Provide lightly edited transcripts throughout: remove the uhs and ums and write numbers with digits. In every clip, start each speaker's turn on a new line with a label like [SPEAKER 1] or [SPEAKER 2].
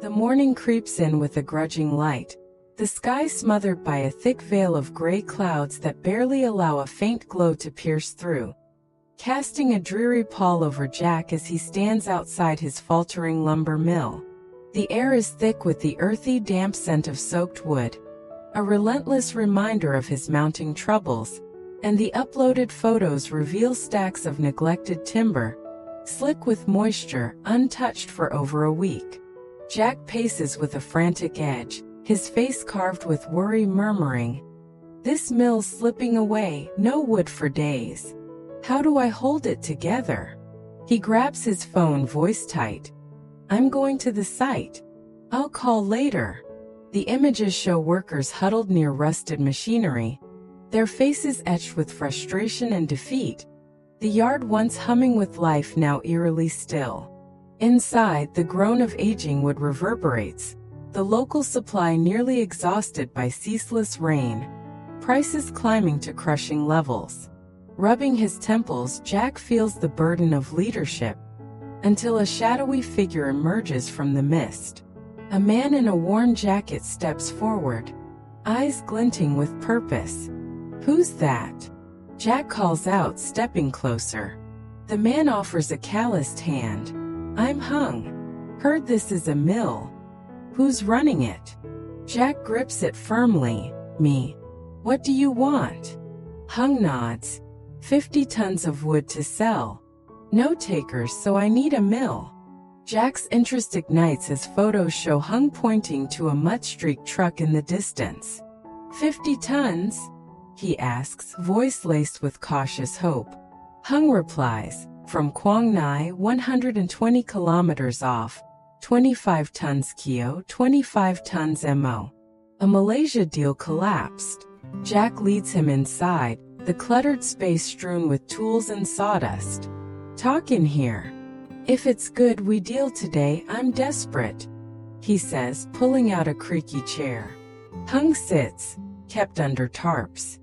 [SPEAKER 1] The morning creeps in with a grudging light, the sky smothered by a thick veil of gray clouds that barely allow a faint glow to pierce through, casting a dreary pall over Jack as he stands outside his faltering lumber mill. The air is thick with the earthy, damp scent of soaked wood, a relentless reminder of his mounting troubles, and the uploaded photos reveal stacks of neglected timber, slick with moisture, untouched for over a week. Jack paces with a frantic edge, his face carved with worry, murmuring, "This mill's slipping away, no wood for days. How do I hold it together?" He grabs his phone, voice tight. "I'm going to the site. I'll call later." The images show workers huddled near rusted machinery, their faces etched with frustration and defeat, the yard once humming with life now eerily still. Inside, the groan of aging wood reverberates, the local supply nearly exhausted by ceaseless rain, prices climbing to crushing levels. Rubbing his temples, Jack feels the burden of leadership, until a shadowy figure emerges from the mist. A man in a worn jacket steps forward, eyes glinting with purpose. "Who's that?" Jack calls out, stepping closer. The man offers a calloused hand. "I'm Hung. Heard this is a mill. Who's running it?" Jack grips it firmly. "Me." "What do you want?" Hung nods. 50 tons of wood to sell. No takers, so I need a mill." Jack's interest ignites as photos show Hung pointing to a mud-streaked truck in the distance. 50 tons? He asks, voice laced with cautious hope. Hung replies, "From Quang Nai, 120 kilometers off, 25 tons Kyo, 25 tons Mo." A Malaysia deal collapsed. Jack leads him inside, the cluttered space strewn with tools and sawdust. "Talk in here. If it's good we deal today, I'm desperate," he says, pulling out a creaky chair. Hung sits, kept under tarps.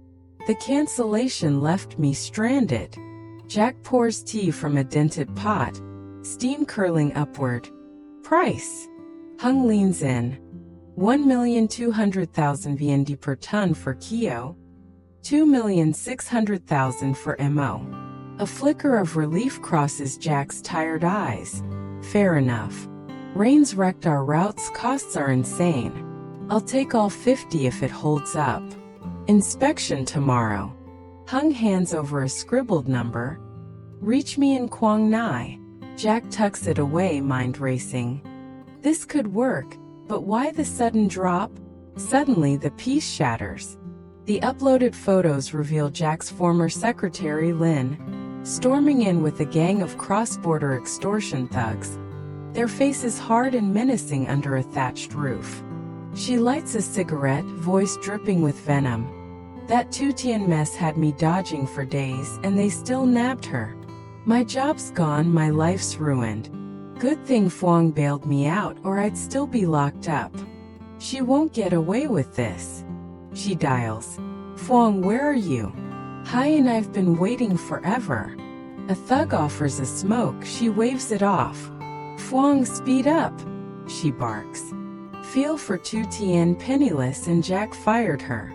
[SPEAKER 1] "The cancellation left me stranded." Jack pours tea from a dented pot, steam curling upward. "Price?" Hung leans in. 1,200,000 VND per ton for Kyo, 2,600,000 for Mo. A flicker of relief crosses Jack's tired eyes. "Fair enough. Rain's wrecked our routes, costs are insane. I'll take all 50 if it holds up. Inspection tomorrow." Hung hands over a scribbled number. "Reach me in Quang Nai." Jack tucks it away, mind racing. This could work, but why the sudden drop? Suddenly the peace shatters. The uploaded photos reveal Jack's former secretary Lin, storming in with a gang of cross-border extortion thugs, their faces hard and menacing under a thatched roof. She lights a cigarette, voice dripping with venom. "That Tu Tien mess had me dodging for days, and they still nabbed her. My job's gone, my life's ruined. Good thing Phuong bailed me out, or I'd still be locked up. She won't get away with this." She dials. "Phuong, where are you?" "Hi, and I've been waiting forever." A thug offers a smoke, she waves it off. "Phuong, speed up," she barks. "Feel for Tu Tien, penniless, and Jack fired her.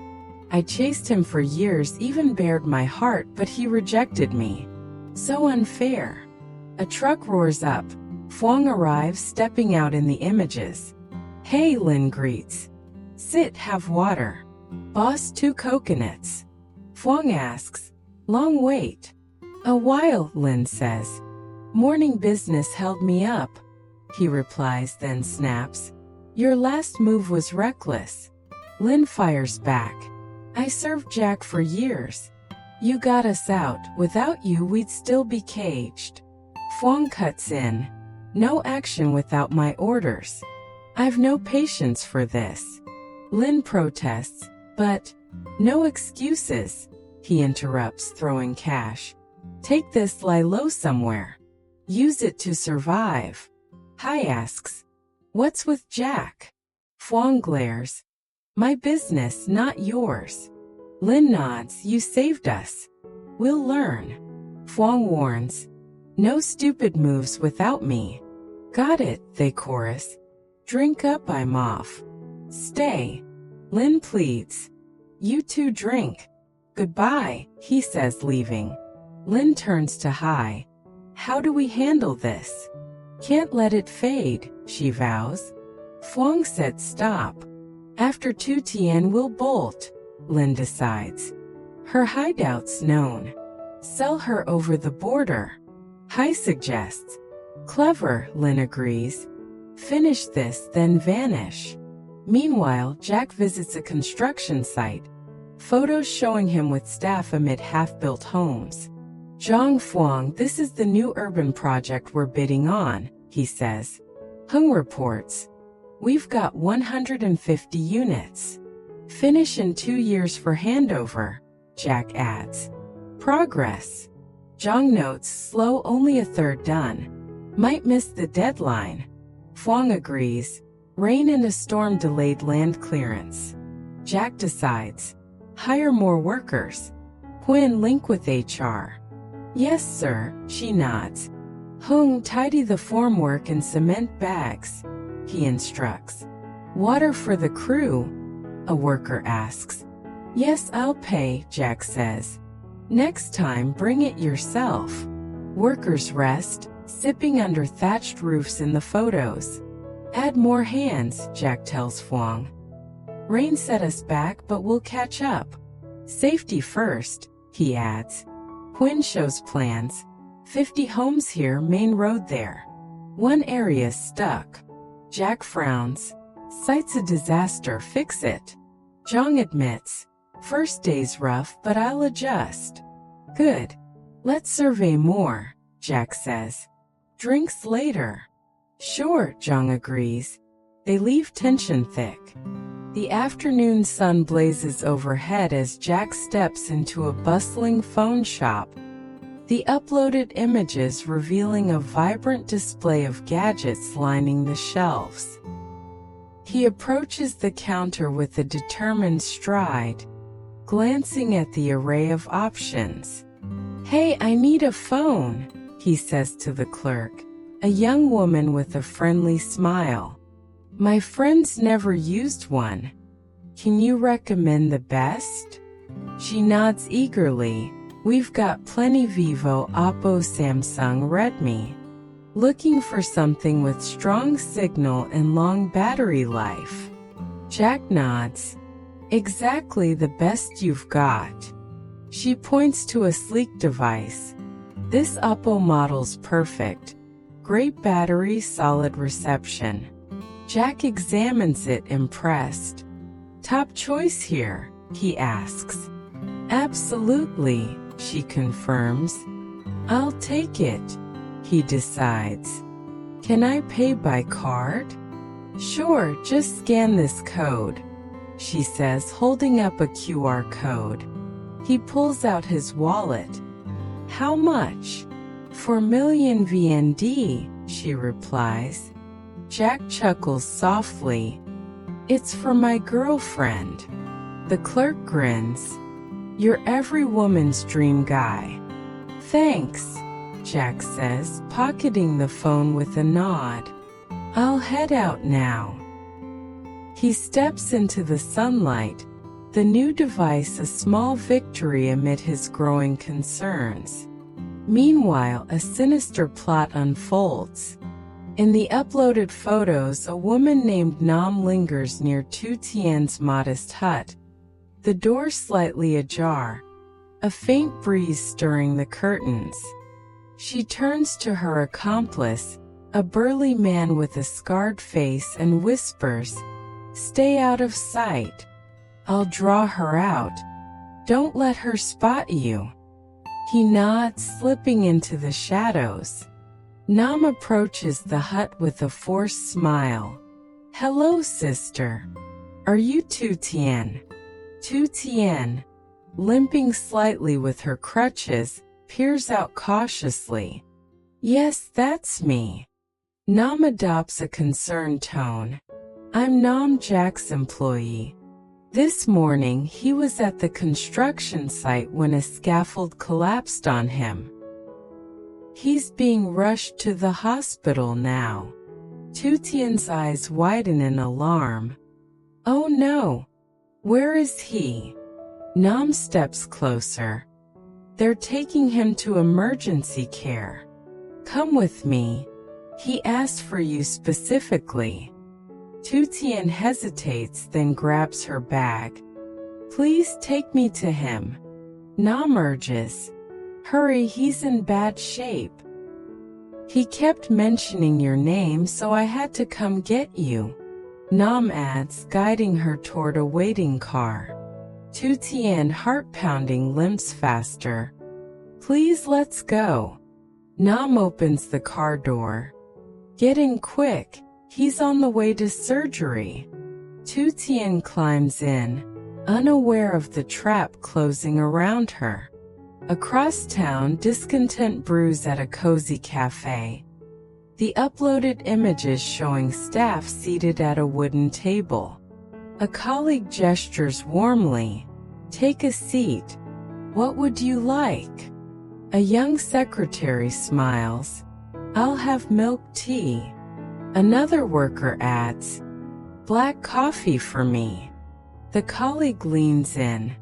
[SPEAKER 1] I chased him for years, even bared my heart, but he rejected me. So unfair." A truck roars up. Phuong arrives, stepping out in the images. "Hey," Lin greets. "Sit, have water." "Boss, 2 coconuts." Phuong asks, "Long wait?" "A while," Lin says. "Morning business held me up," he replies, then snaps. "Your last move was reckless." Lin fires back. "I served Jack for years. You got us out, without you we'd still be caged." Phuong cuts in. "No action without my orders. I've no patience for this." Lin protests, "But, no excuses," he interrupts, throwing cash. "Take this, lie low somewhere. Use it to survive." Hai asks, "What's with Jack?" Phuong glares. "My business, not yours." Lin nods. "You saved us. We'll learn." Phuong warns, "No stupid moves without me." "Got it," they chorus. Drink up, I'm off. Stay. Lin pleads. You two drink. Goodbye, he says, leaving. Lin turns to Hai. How do we handle this? Can't let it fade, she vows. Phuong said stop. After Tu Tien will bolt, Lin decides. Her hideout's known. Sell her over the border. Hai suggests. Clever, Lin agrees. Finish this, then vanish. Meanwhile, Jack visits a construction site. Photos showing him with staff amid half-built homes. Zhang Phuong, this is the new urban project we're bidding on, he says. Hung reports. We've got 150 units. Finish in 2 years for handover, Jack adds. Progress. Zhang notes, slow, only a third done. Might miss the deadline. Phuong agrees. Rain and a storm delayed land clearance. Jack decides. Hire more workers. Quinn, link with HR. Yes, sir, she nods. Hung, tidy the formwork and cement bags, he instructs. Water for the crew? A worker asks. Yes, I'll pay, Jack says. Next time, bring it yourself. Workers rest, sipping under thatched roofs in the photos. Add more hands, Jack tells Phuong. Rain set us back, but we'll catch up. Safety first, he adds. Quinn shows plans. 50 homes here, main road there. One area's stuck. Jack frowns. Site's a disaster, fix it. Zhang admits. First day's rough, but I'll adjust. Good. Let's survey more, Jack says. Drinks later. Sure, Zhang agrees. They leave tension thick. The afternoon sun blazes overhead as Jack steps into a bustling phone shop. The uploaded images revealing a vibrant display of gadgets lining the shelves. He approaches the counter with a determined stride, glancing at the array of options. Hey, I need a phone, he says to the clerk, a young woman with a friendly smile. My friend's never used one. Can you recommend the best? She nods eagerly. We've got plenty: Vivo, Oppo, Samsung, Redmi. Looking for something with strong signal and long battery life. Jack nods. Exactly the best you've got. She points to a sleek device. This Oppo model's perfect. Great battery, solid reception. Jack examines it, impressed. Top choice here, he asks. Absolutely, she confirms. I'll take it, he decides. Can I pay by card? Sure, just scan this code, she says, holding up a QR code. He pulls out his wallet. How much? 4 million VND, she replies. Jack chuckles softly. It's for my girlfriend. The clerk grins. You're every woman's dream guy. Thanks, Jack says, pocketing the phone with a nod. I'll head out now. He steps into the sunlight, the new device a small victory amid his growing concerns. Meanwhile, a sinister plot unfolds. In the uploaded photos, a woman named Nam lingers near Tu Tien's modest hut, the door slightly ajar, a faint breeze stirring the curtains. She turns to her accomplice, a burly man with a scarred face, and whispers, "Stay out of sight. I'll draw her out. Don't let her spot you." He nods, slipping into the shadows. Nam approaches the hut with a forced smile. "Hello, sister. Are you Tu Tien?" Tu Tien, limping slightly with her crutches, peers out cautiously. "Yes, that's me." Nam adopts a concerned tone. "I'm Nam, Jack's employee. This morning he was at the construction site when a scaffold collapsed on him. He's being rushed to the hospital now." Tu Tien's eyes widen in alarm. Oh no! Where is he? Nam steps closer. They're taking him to emergency care. Come with me. He asked for you specifically. Tu Tien hesitates, then grabs her bag. Please take me to him. Nam urges. Hurry, he's in bad shape. He kept mentioning your name, so I had to come get you. Nam adds, guiding her toward a waiting car. Tu Tien, heart-pounding, limps faster. Please, let's go. Nam opens the car door. Get in quick, he's on the way to surgery. Tu Tien climbs in, unaware of the trap closing around her. Across town, discontent brews at a cozy cafe. The uploaded images showing staff seated at a wooden table. A colleague gestures warmly. Take a seat. What would you like? A young secretary smiles. I'll have milk tea. Another worker adds, black coffee for me. The colleague leans in.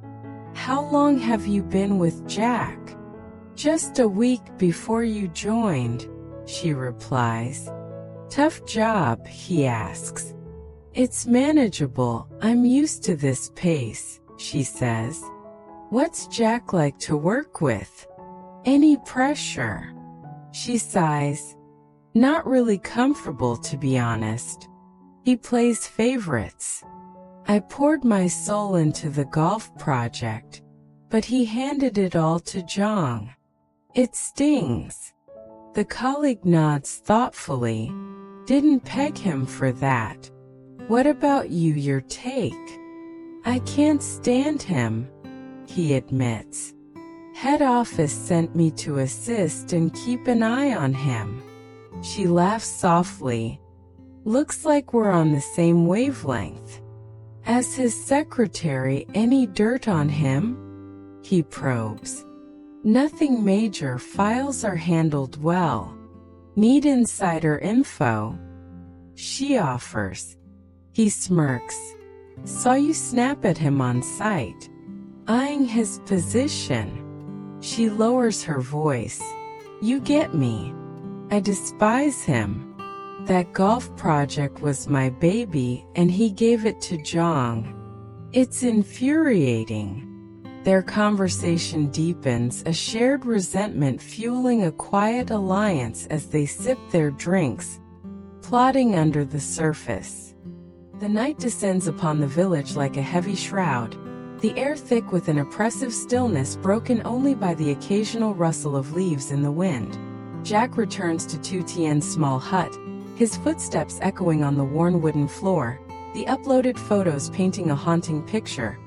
[SPEAKER 1] How long have you been with Jack? Just a week before you joined, she replies. Tough job, he asks. It's manageable, I'm used to this pace, she says. What's Jack like to work with? Any pressure? She sighs. Not really comfortable, to be honest. He plays favorites. I poured my soul into the golf project, but he handed it all to Zhang. It stings. The colleague nods thoughtfully. Didn't peg him for that. What about you, your take? I can't stand him, he admits. Head office sent me to assist and keep an eye on him. She laughs softly. Looks like we're on the same wavelength. As his secretary, any dirt on him? He probes. Nothing major, files are handled well. Need insider info? She offers. He smirks. Saw you snap at him on sight. Eyeing his position. She lowers her voice. You get me. I despise him. That golf project was my baby, and he gave it to Zhang. It's infuriating. Their conversation deepens, a shared resentment fueling a quiet alliance as they sip their drinks, plotting under the surface. The night descends upon the village like a heavy shroud, the air thick with an oppressive stillness broken only by the occasional rustle of leaves in the wind. Jack returns to Tu Tien's small hut, his footsteps echoing on the worn wooden floor, the uploaded photos painting a haunting picture.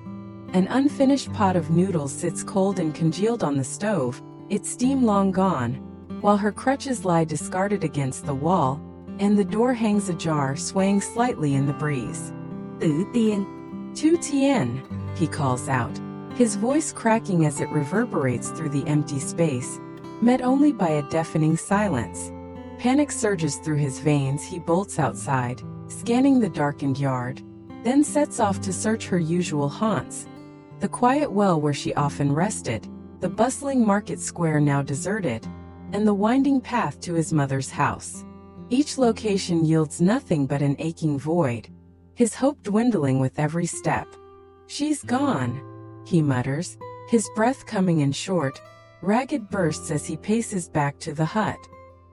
[SPEAKER 1] An unfinished pot of noodles sits cold and congealed on the stove, its steam long gone, while her crutches lie discarded against the wall, and the door hangs ajar, swaying slightly in the breeze. Tu Tien. Tu Tien, he calls out, his voice cracking as it reverberates through the empty space, met only by a deafening silence. Panic surges through his veins. He bolts outside, scanning the darkened yard, then sets off to search her usual haunts. The quiet well where she often rested, the bustling market square now deserted, and the winding path to his mother's house. Each location yields nothing but an aching void, his hope dwindling with every step. She's gone, he mutters, his breath coming in short, ragged bursts as he paces back to the hut.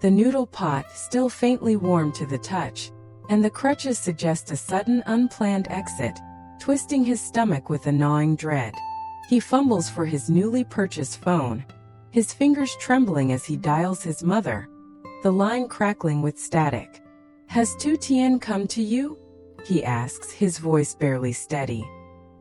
[SPEAKER 1] The noodle pot, still faintly warm to the touch, and the crutches suggest a sudden, unplanned exit, twisting his stomach with a gnawing dread. He fumbles for his newly purchased phone, his fingers trembling as he dials his mother, the line crackling with static. Has Tu Tien come to you? He asks, his voice barely steady.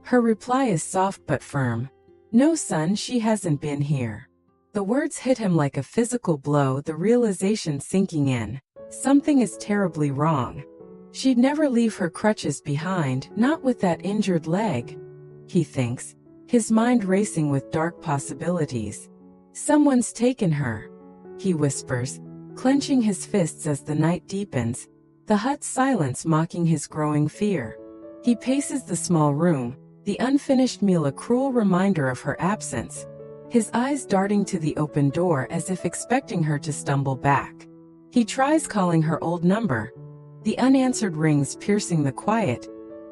[SPEAKER 1] Her reply is soft but firm. No, son, she hasn't been here. The words hit him like a physical blow, the realization sinking in. Something is terribly wrong. She'd never leave her crutches behind, not with that injured leg, he thinks, his mind racing with dark possibilities. Someone's taken her, he whispers, clenching his fists as the night deepens, the hut's silence mocking his growing fear. He paces the small room, the unfinished meal a cruel reminder of her absence, his eyes darting to the open door as if expecting her to stumble back. He tries calling her old number, the unanswered rings piercing the quiet,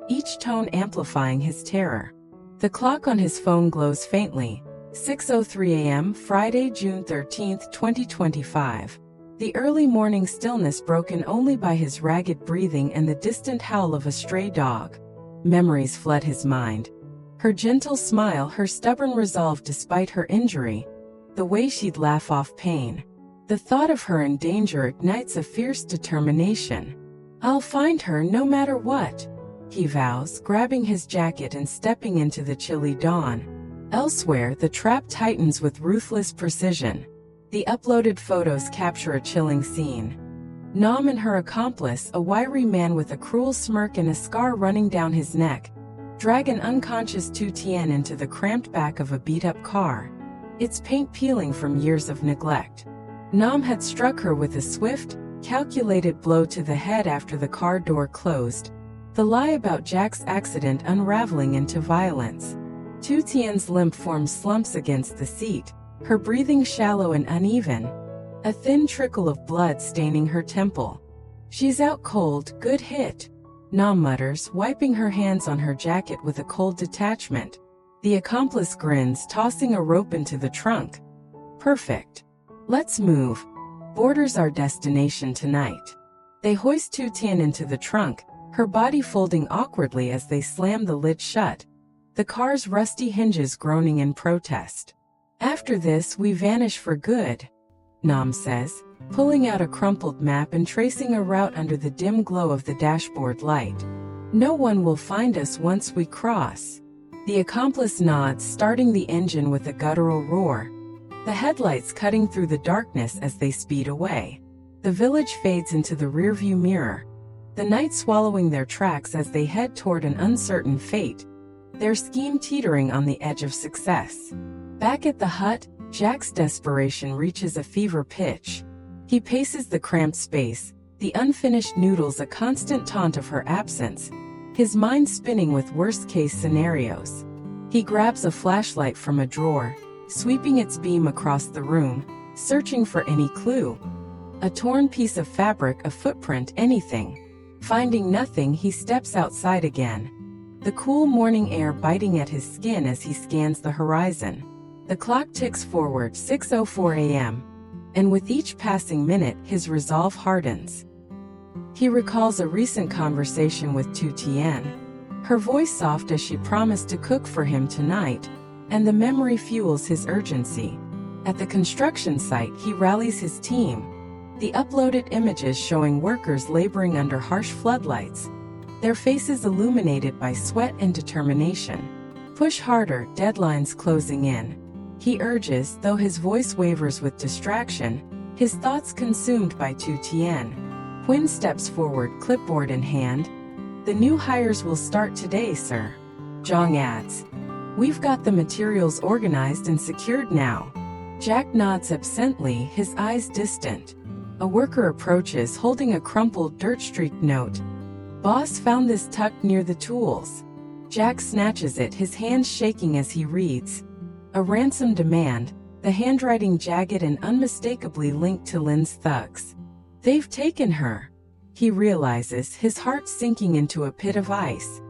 [SPEAKER 1] each tone amplifying his terror. The clock on his phone glows faintly, 6:03 a.m. Friday, June 13, 2025. The early morning stillness broken only by his ragged breathing and the distant howl of a stray dog. Memories flood his mind. Her gentle smile, her stubborn resolve despite her injury, the way she'd laugh off pain. The thought of her in danger ignites a fierce determination. "I'll find her no matter what," he vows, grabbing his jacket and stepping into the chilly dawn. Elsewhere, the trap tightens with ruthless precision. The uploaded photos capture a chilling scene. Nam and her accomplice, a wiry man with a cruel smirk and a scar running down his neck, drag an unconscious Tu Tien into the cramped back of a beat-up car, its paint peeling from years of neglect. Nam had struck her with a swift, calculated blow to the head after the car door closed, the lie about Jack's accident unraveling into violence. Tu Tien's limp form slumps against the seat, her breathing shallow and uneven, a thin trickle of blood staining her temple. "She's out cold, good hit," Nam mutters, wiping her hands on her jacket with a cold detachment. The accomplice grins, tossing a rope into the trunk. "Perfect. Let's move. Borders our destination tonight." They hoist Tu Tien into the trunk, her body folding awkwardly as they slam the lid shut, the car's rusty hinges groaning in protest. "After this, we vanish for good," Nam says, pulling out a crumpled map and tracing a route under the dim glow of the dashboard light. "No one will find us once we cross." The accomplice nods, starting the engine with a guttural roar, the headlights cutting through the darkness as they speed away. The village fades into the rearview mirror, the night swallowing their tracks as they head toward an uncertain fate, their scheme teetering on the edge of success. Back at the hut, Jack's desperation reaches a fever pitch. He paces the cramped space, the unfinished noodles a constant taunt of her absence, his mind spinning with worst-case scenarios. He grabs a flashlight from a drawer, sweeping its beam across the room, searching for any clue. A torn piece of fabric, a footprint, anything. Finding nothing, he steps outside again, the cool morning air biting at his skin as he scans the horizon. The clock ticks forward, 6:04 a.m., and with each passing minute, his resolve hardens. He recalls a recent conversation with Tu Tien, her voice soft as she promised to cook for him tonight, and the memory fuels his urgency. At the construction site, he rallies his team, the uploaded images showing workers laboring under harsh floodlights, their faces illuminated by sweat and determination. "Push harder, deadline's closing in," he urges, though his voice wavers with distraction, his thoughts consumed by Tu Tien. Quinn steps forward, clipboard in hand. "The new hires will start today, sir," Zhang adds. "We've got the materials organized and secured now." Jack nods absently, his eyes distant. A worker approaches, holding a crumpled, dirt-streaked note. "Boss found this tucked near the tools." Jack snatches it, his hands shaking as he reads. A ransom demand, the handwriting jagged and unmistakably linked to Lynn's thugs. "They've taken her," he realizes, his heart sinking into a pit of ice.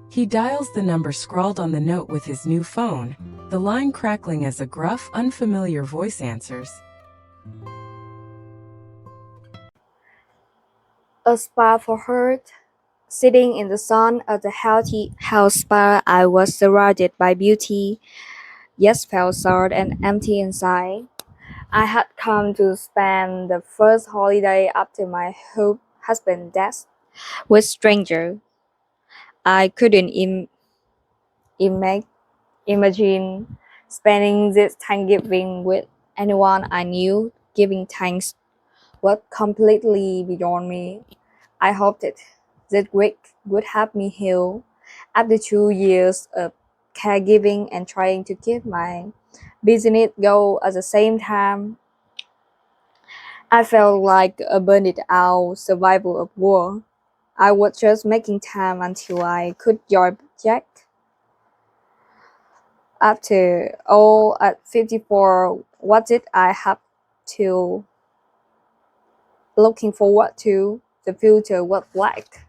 [SPEAKER 1] He dials the number scrawled on the note with his new phone, the line crackling as a gruff, unfamiliar voice answers.
[SPEAKER 2] A spa for her. Sitting in the sun at the healthy house spa, I was surrounded by beauty, yet felt sad and empty inside. I had come to spend the first holiday after my husband's death with stranger. I couldn't ima- imagine spending this Thanksgiving with anyone I knew. Giving thanks was completely beyond me. I hoped that week would help me heal. After 2 years of caregiving and trying to keep my business go at the same time, I felt like a burned out survival of war. I was just making time until I could join Jack. After all, at 54, what did I have to looking forward to? The future was black.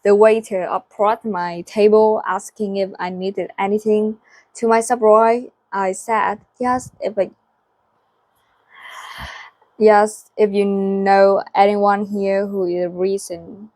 [SPEAKER 2] The waiter approached my table asking if I needed anything. To my surprise, I said, yes, if you know anyone here who is recent.